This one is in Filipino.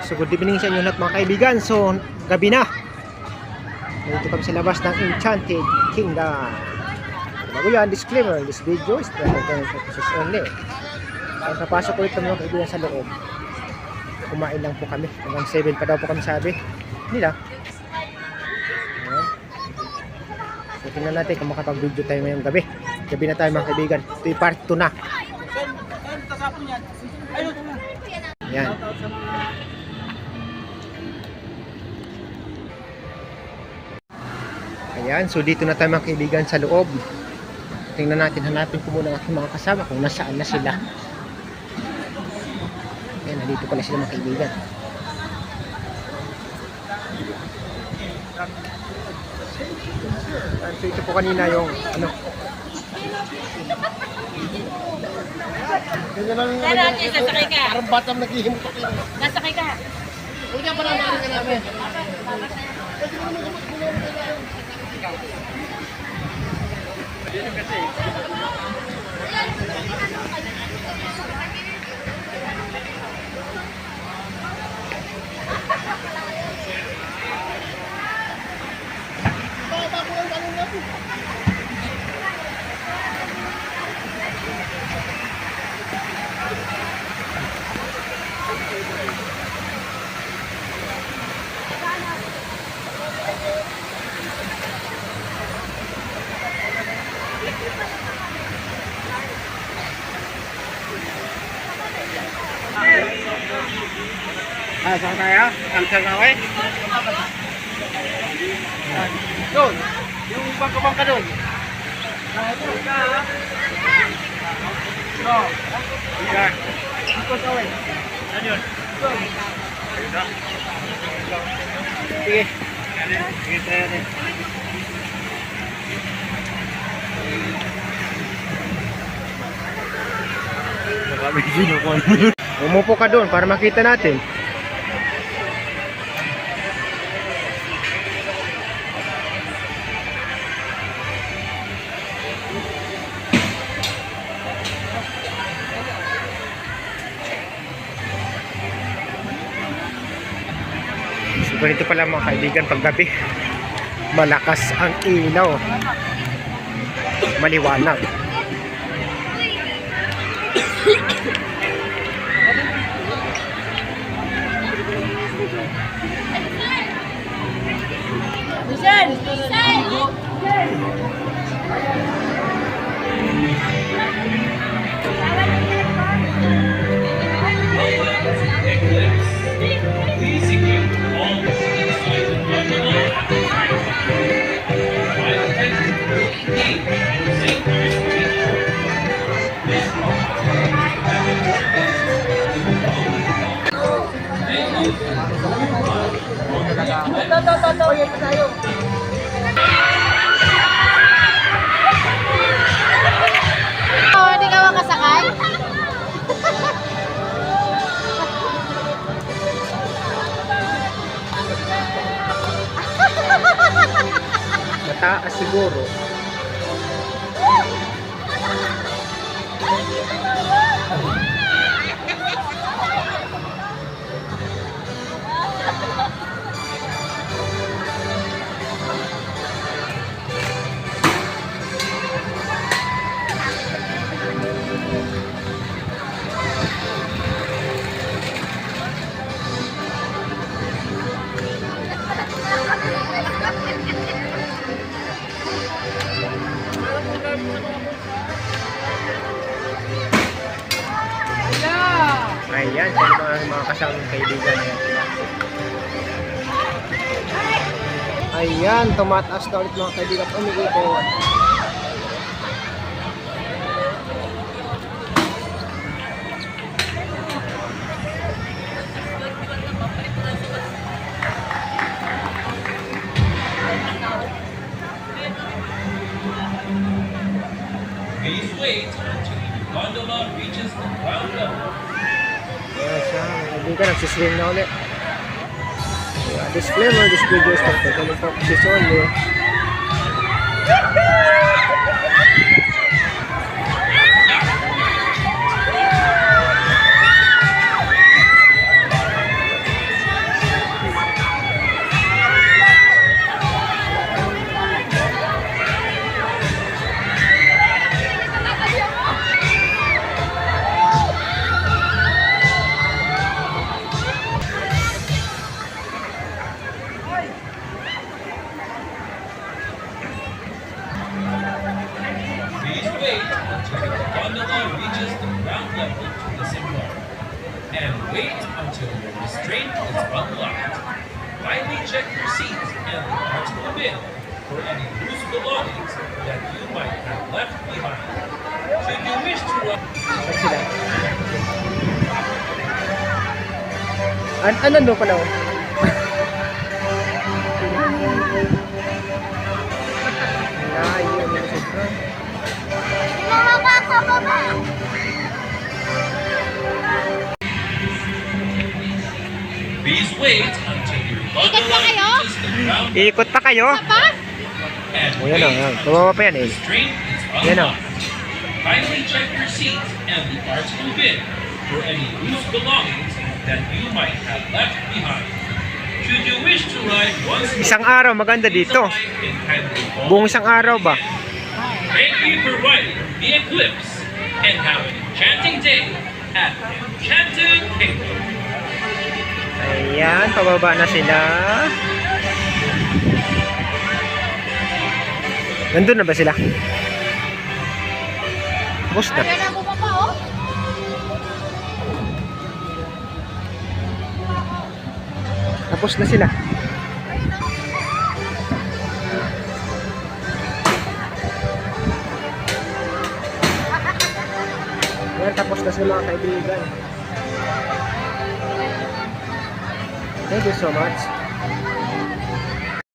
So good evening sa inyo lahat mga kaibigan. So gabi na. Dito kami sa labas ng Enchanted Kingdom. Bago yan, disclaimer, this video is for entertainment purposes only. Ang papasok ulit kami mga kaibigan sa loob. Kumain lang po kami. Hanggang 7 pa daw po kami sabi nila. Ayan. So tingnan natin kung makapag-video tayo ngayong gabi. Gabi na tayo mga kaibigan. Ito yung part 2 na. Ayan. Ayan, so dito na tayo mga kaibigan sa loob. Tingnan natin, hanapin ko muna ang aking mga kasama kung nasaan na sila. Ayan, nandito pala sila mga kaibigan. So ito po kanina yung ano. Nasakay ka. Parang batang naghihimok. Nasakay ka. Huwag ka parang narin ka namin. Saan tayo? Answer na kayo? Doon, yung bangka-bangka doon. Yan. Ikot away. Ano yun? Sige. Sige tayo rin. Umupo ka doon para makita natin. So ganito pala mga kaibigan pag gabi. Malakas ang ilaw. Maliwanag. Hindi ka makasakay? Mataas siguro. Ayan, sa mga kasamang kaibigan yan. Ayan, tumataas na ulit mga kaibigan. Umiikot. Please wait until the gondola reaches the ground level. Ayan siya, mga kaibigan, nagsiswing na ulit. Disclaimer, this video is for entertainment purposes only. Restraint is unlocked. Kindly check your seat and the arsenal bin for any loose belongings that you might have left behind. Should you wish to Saan sila? Ano doon pala? Oh? Layo na sobra. please wait until your gondola reaches the ground Ikot pa kayo? and O yan o, wait yan. until Tumama pa yan eh. restraint is Yan o. unlocked. Kindly check your seat and the arsenal bin for any loose belongings that you might have left behind. Should you wish to ride once more, Isang araw, maganda please dito. arrive in kindly follow Buong isang araw ba? Thank you for riding the Eclipse and have an enchanting day at Enchanted Kingdom. Ayan, pababa na sila. Nandun na ba sila? Tapos na. Ayan ang bumaba, oh. Tapos na sila. Ayan, tapos na sila mga kaibigan. Thank you so much.